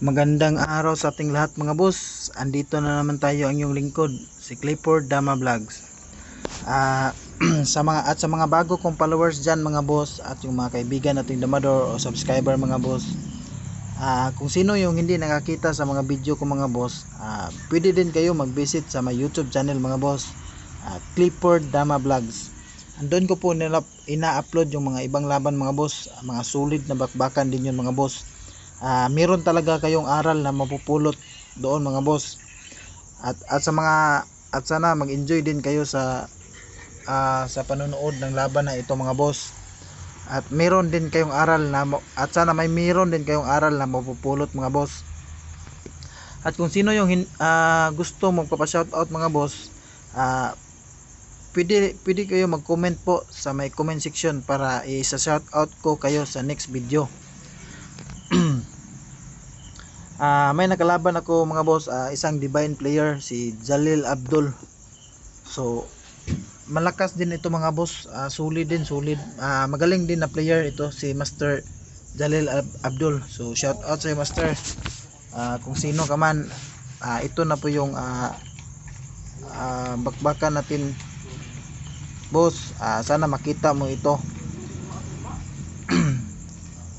Magandang araw sa ating lahat mga boss. Andito na naman tayo ang iyong lingkod, si Clifford Dama Vlogs. Sa mga bago kong followers diyan mga boss at yung mga kaibigan nating damador o subscriber mga boss. Kung sino yung hindi nakakita sa mga video ko mga boss, pwede din kayo mag-visit sa my YouTube channel mga boss, Clifford Dama Vlogs. Andun ko po ina-upload yung mga ibang laban mga boss, mga solid na bakbakan din yun mga boss. Meron talaga kayong aral na mapupulot doon mga boss. At sana mag-enjoy din kayo sa panonood ng laban na ito mga boss. At meron din kayong aral na meron din kayong aral na mapupulot mga boss. At kung sino yung gusto magpapa-shoutout mga boss, pwede kayo mag-comment po sa may comment section para i-shoutout ko kayo sa next video. May nakalaban ako mga boss, isang divine player, si Jalil Abdul. So malakas din ito mga boss, solid din, magaling din na player ito si Master Jalil Abdul. So shout out sa Master, kung sino ka man, ito na po yung bakbakan natin boss. Sana makita mo ito.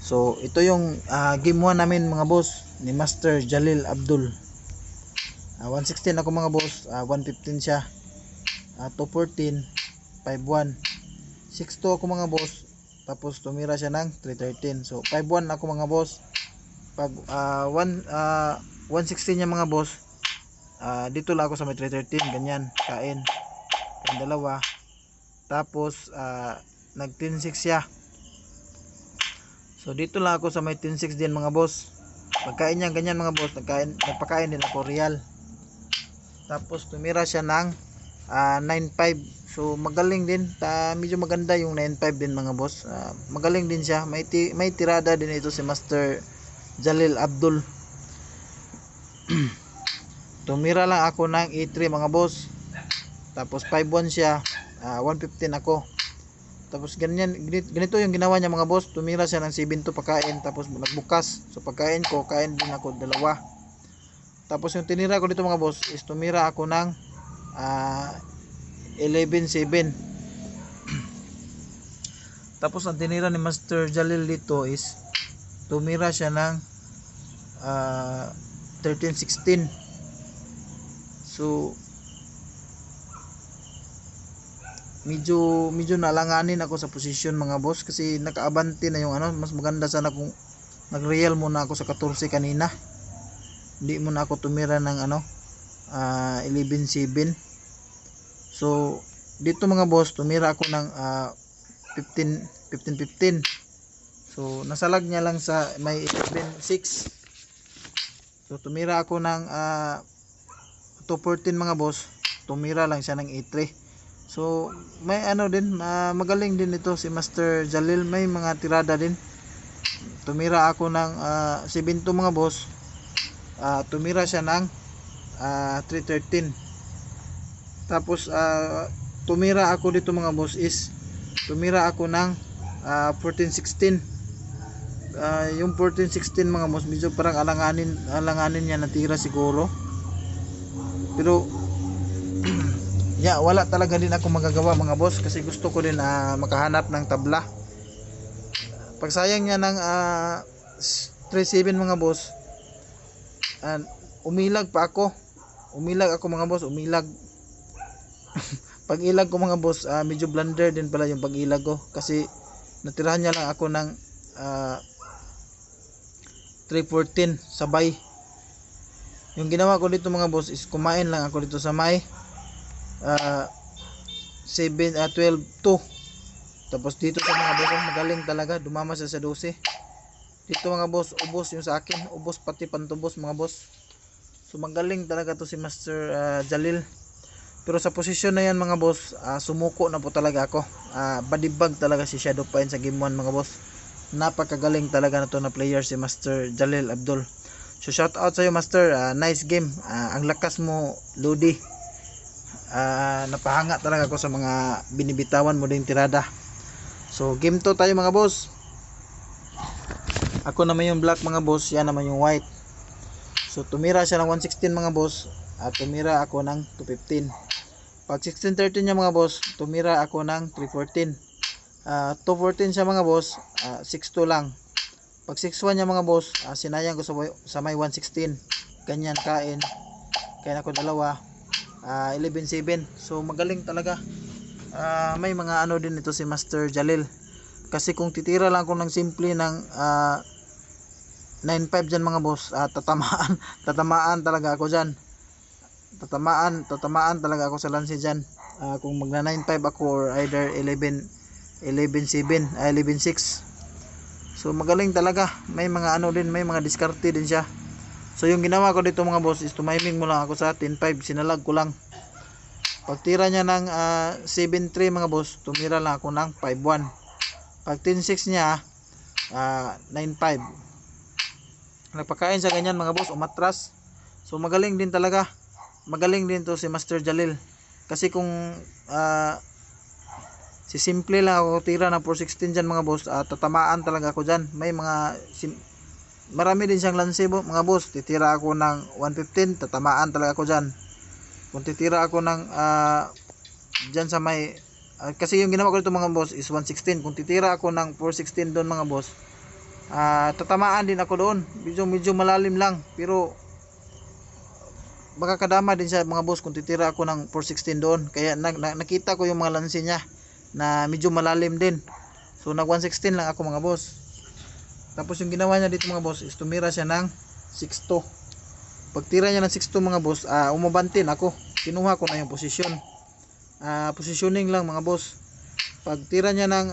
So ito yung game 1 namin mga boss ni Master Jalil Abdul. 116 ako mga boss, 115 siya, 214, 51, 62 ako mga boss, tapos tumira siya ng 313. So 51 ako mga boss. Pag 116 niya mga boss, dito lang ako sa may 313, ganyan, kain ang dalawa. Tapos nag 106 siya. So dito lang ako sa may 106 din mga boss. Pagkain niya ganyan mga boss, nagpakain din ako real. Tapos tumira siya ng 95. So magaling din, medyo maganda yung 95 din mga boss. Magaling din siya, may tirada din ito si Master Jalil Abdul. Tumira lang ako ng E3 mga boss. Tapos 5-1 siya, 115 ako. Tapos ganito yung ginawa niya mga boss. Tumira siya ng 7-2 pagkain, tapos nagbukas. So pagkain ko, kain din ako dalawa. Tapos yung tinira ko dito mga boss is tumira ako ng 11-7. Tapos ang tinira ni Master Jalil dito is tumira siya ng 13-16. So medyo nalanganin ako sa posisyon mga boss, kasi nakaabante na yung mas maganda sana kung nag-real muna ako sa 14 kanina. Hindi muna ako tumira ng 11-7. So dito mga boss, tumira ako ng 15-15. So nasalag niya lang sa may 11-6. So tumira ako ng 214 mga boss, tumira lang siya ng 8-3. So may din, magaling din ito si Master Jalil, may mga tirada din. Tumira ako ng 7-2 mga boss, tumira siya ng 313. Tapos tumira ako dito mga boss is tumira ako ng 14-16. Yung 14-16 mga boss, medyo parang alanganin niya natira siguro, pero wala talaga din ako magagawa mga boss, kasi gusto ko din makahanap ng tabla. Pagsayang niya ng 3-7 mga boss, umilag ako mga boss, pag ilag ko mga boss, medyo blunder din pala yung pag ilag ko, kasi natirahan niya lang ako ng 314 sabay. Yung ginawa ko dito mga boss is kumain lang ako dito sa may 12-2. Tapos dito sa mga boss, magaling talaga, dumama siya sa 12. Dito mga boss, ubos yung sa akin, ubos pati pantubos mga boss. So magaling talaga to si Master Jalil. Pero sa posisyon na yan mga boss, sumuko na po talaga ako. Badibag talaga si Shadow Pine sa game 1 mga boss. Napakagaling talaga na to na player si Master Jalil Abdul. So shout out sa iyo Master, nice game. Ang lakas mo Lodi. Napahanga talaga ako sa mga binibitawan mo ding tirada. So game 2 tayo mga boss. Ako naman yung black mga boss, yan naman yung white. So tumira siya ng 116 mga boss, at tumira ako ng 215. Pag 1613 niya mga boss, tumira ako ng 314. 214 siya mga boss, 62 lang. Pag 61 niya mga boss, sinayang ko sa may 116. Ganyan kain. Kaya ako dalawa, 11-7. So magaling talaga. May mga ano din ito si Master Jalil. Kasi kung titira lang ako ng simple ng 9-5 dyan mga boss, tatamaan talaga ako dyan. Tatamaan talaga ako sa lansi dyan. Kung magna 9-5 ako, or either 11-7, 11-6. So magaling talaga. May mga ano din, may mga diskarte din siya. So yung ginawa ko dito mga boss is tumiming mo lang ako sa 10-5, sinalag ko lang. Pag tira niya ng 7-3 mga boss, tumira lang ako ng 5-1. Pag 10-6 niya, 9-5. Nagpakain sa ganyan mga boss, umatras. So magaling din talaga. Magaling din to si Master Jalil. Kasi kung si simple lang ako tira ng 416 dyan mga boss, tatamaan talaga ako dyan. May mga marami din siyang lanse mga boss. Titira ako ng 115, tatamaan talaga ako dyan. Kung titira ako ng dyan sa may kasi yung ginawa ko dito mga boss is 116. Kung titira ako ng 416 doon mga boss, tatamaan din ako doon. Medyo malalim lang, pero baka kadama din siya mga boss kung titira ako ng 416 doon. Kaya nakita ko yung mga lanse niya na medyo malalim din. So nag 116 lang ako mga boss. Tapos yung ginawa niya dito mga boss is tumira siya ng 6-2. Pag tira niya ng 6-2 mga boss, umabantin ako. Kinuha ko na yung posisyon. Positioning lang mga boss. Pag tira niya ng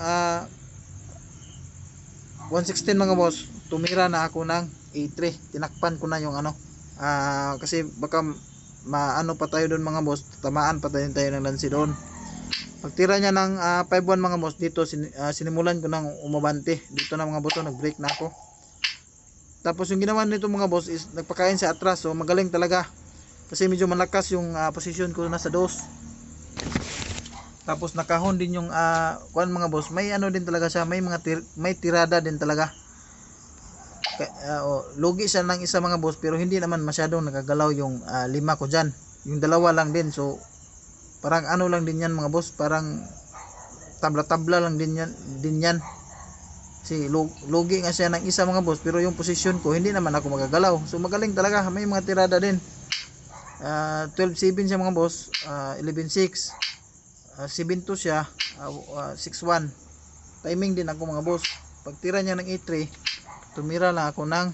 116 mga boss, tumira na ako ng A3. Tinakpan ko na yung ano. Kasi baka maano pa tayo doon mga boss, tamaan pa tayo ng lansi doon. Pag tira niya ng 5-1 mga boss, dito sinimulan ko ng umabante. Dito na mga boss, nag-break na ako. Tapos yung ginawa nito mga boss is nagpakain sa atras. So magaling talaga. Kasi medyo malakas yung position ko nasa dos. Tapos nakahon din yung kuan mga boss. May ano din talaga siya, may mga may tirada din talaga. Lugi siya ng isa mga boss, pero hindi naman masyadong nagagalaw yung 5 ko dyan. Yung dalawa lang din. So parang ano lang din yan mga boss, parang tabla-tabla lang din yan. Si lugi nga siya ng isa mga boss, pero yung posisyon ko hindi naman ako magagalaw. So magaling talaga, may mga tirada din. 12-7 siya mga boss, 11-6, 7-2 siya, 6-1. Timing din ako mga boss. Pag tira niya ng A3, tumira lang ako ng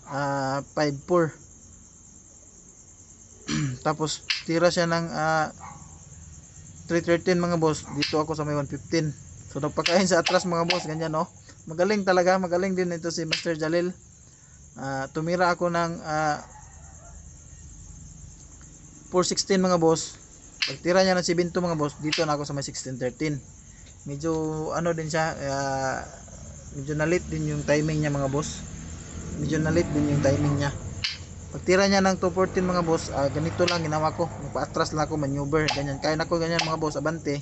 5-4. Tapos tira siya ng 313 mga boss. Dito ako sa may 115. So nagpakain sa atras mga boss, ganyan no. Magaling talaga, magaling din ito si Master Jalil. Tumira ako ng 416 mga boss. Pag tira niya ng 72 mga boss, dito na ako sa may 1613. Medyo ano din siya, medyo nalit din yung timing niya mga boss. Medyo nalit din yung timing niya. Pag tira niya ng 214 mga boss, ganito lang ginawa ko. Nagpa-atras lang ako, maneuver, ganyan. Kaya nako ganyan mga boss, abante.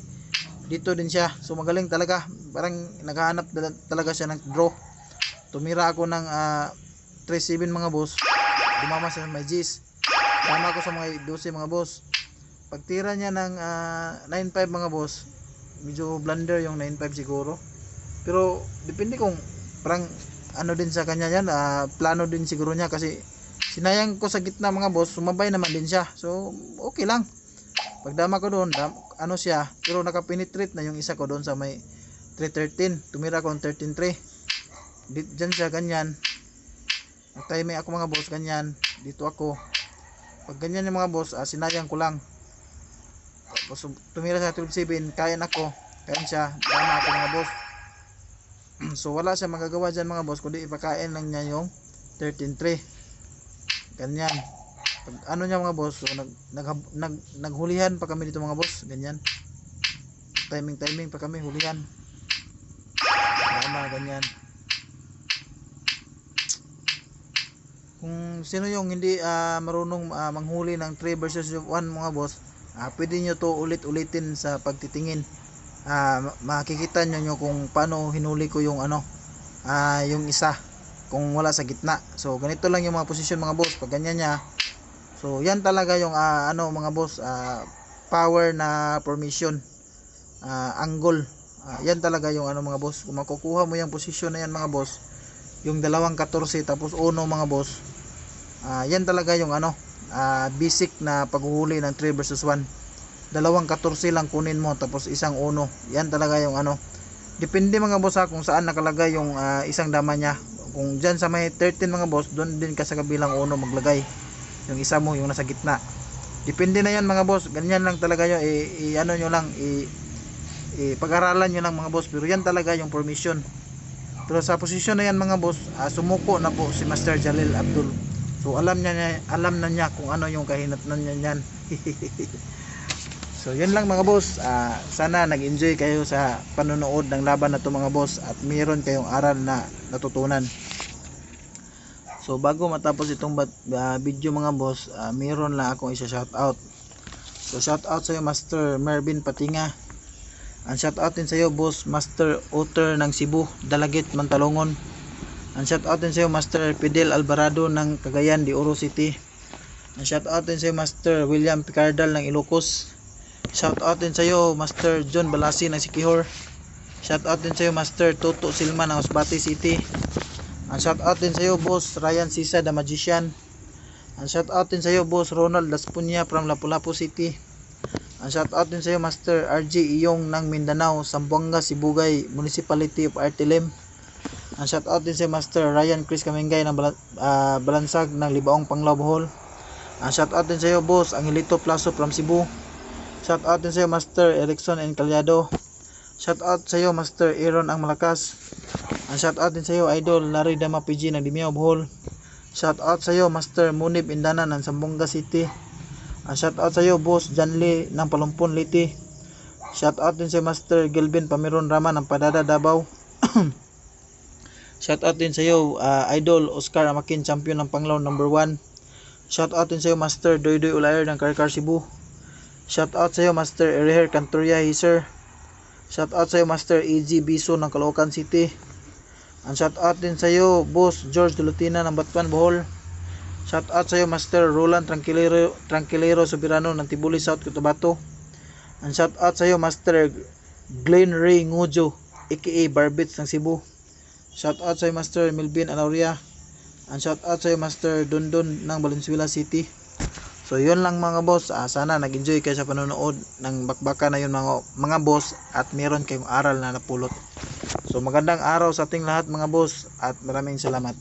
Dito din siya. So magaling talaga. Parang naghahanap talaga siya ng draw. Tumira ako ng 3-7 mga boss. Dumama sa may G's. Tama ako sa mga 12 mga boss. Pag tira niya ng 9-5 mga boss, medyo blunder yung 9-5 siguro. Pero depende kung parang ano din sa kanya yan, plano din siguro niya kasi sinayang ko sa gitna mga boss, sumabay naman din siya. So okay lang. Pagdama ko doon, ano siya, pero nakapenetrate na yung isa ko doon sa may 313. Tumira ko ng 13-3. Diyan siya ganyan. Nag-timing ako mga boss ganyan. Dito ako. Pag ganyan yung mga boss, sinayang ko lang. Tapos tumira sa 12-7, kayan ako. Kayan siya, dama ako mga boss. So wala siya magagawa dyan mga boss, kundi ipakain lang niya yung 13-3. Ganyan. Pag ano niya mga boss, so naghulihan pa kami dito mga boss, ganyan. Timing pa kami, hulihan. Tama, ganyan. Kung sino yung hindi marunong manghuli ng 3 versus 1 mga boss, pwede nyo to ulit-ulitin sa pagtitingin. Makikita nyo kung paano hinuli ko yung ano, yung isa. kung wala sa gitna. So ganito lang yung mga posisyon mga boss, pag ganyan niya. So yan talaga yung mga boss, power na formation, angle. Yan talaga yung mga boss. Kung makukuha mo yung posisyon na yan mga boss, yung 2-14 tapos 1 mga boss, yan talaga yung basic na paghuhuli ng 3 versus 1. 2-14 lang kunin mo tapos 1-1. Yan talaga yung depende mga boss kung saan nakalagay yung isang dama niya. Kung dyan sa may 13 mga boss, doon din ka sa kabilang 1 maglagay. Yung isa mo yung nasa gitna. Depende na yan mga boss. Ganyan lang talaga yun. Pag-aralan nyo lang mga boss. Pero yan talaga yung formation. Pero sa posisyon na yan mga boss, sumuko na po si Master Jalil Abdul. So alam na niya kung ano yung kahinatnan niya niyan. So yun lang mga boss, sana nag-enjoy kayo sa panonood ng laban na to mga boss at mayroon kayong aral na natutunan. So bago matapos itong video mga boss, mayroon lang akong isa-shoutout. So shoutout sa iyo Master Mervin Patinga. Ang shoutout din sa iyo boss Master Otter ng Cebu, Dalagit, Mantalongon. Ang shoutout din sa iyo Master Fidel Alvarado ng Cagayan de Oro City. Ang shoutout din sa iyo Master William Picardal ng Ilocos. Shoutout din sa iyo Master John Balasi ng Siquijor. Shoutout din sa iyo Master Toto Silma ng Masbate City. Ang shoutout din sa iyo boss Ryan Sisa the Magician. Ang shoutout din sa iyo boss Ronald Laspunya from Lapu-Lapu City. Ang shoutout din sa iyo Master RG Iyong ng Mindanao, Zamboanga, Sibugay, Municipality of Artilem. Ang shoutout din sa iyo Master Ryan Chris Kamengay ng Balansag ng Libaong, Panglao, Bohol. Ang shoutout din sa iyo boss Angelito Plaso from Cebu. Shoutout din sa iyo Master Erickson Encaliado. Shoutout sa iyo Master Aaron ang Malakas. Ang shoutout din sa iyo Idol Larry Dama PG ng Dimeo, Bohol. Shoutout sa iyo Master Munib Indana ng Zamboanga City. Ang shoutout sa iyo Boss Janly ng Palumpon, Liti. Shoutout din sa iyo Master Gilvin Pamiron Rama ng Padada, Davao. Shoutout din sa iyo Idol Oscar Amakin, champion ng Panglao number 1. Shoutout din sa iyo Master Doydoy Ulayer ng Karkar, Cebu. Shoutout sa iyo Master Ereher Cantoria, Hiser. Shoutout sa iyo Master EG Biso ng Caloocan City. Ang shoutout din sa iyo Boss George Dulutina ng Batuan, Bohol. Shoutout sa iyo Master Roland Tranquilero Soberano ng Tibuli, South Cotabato. Ang shoutout sa iyo Master Glenn Ray Ngujo aka Barbits ng Cebu. Shoutout sa iyo Master Melvin Alauria. Ang shoutout sa iyo Master Dondon ng Valenzuela City. So yun lang mga boss, sana nag-enjoy kayo sa panonood ng bakbaka na yun mga boss at meron kayong aral na napulot. So magandang araw sa ating lahat mga boss at maraming salamat.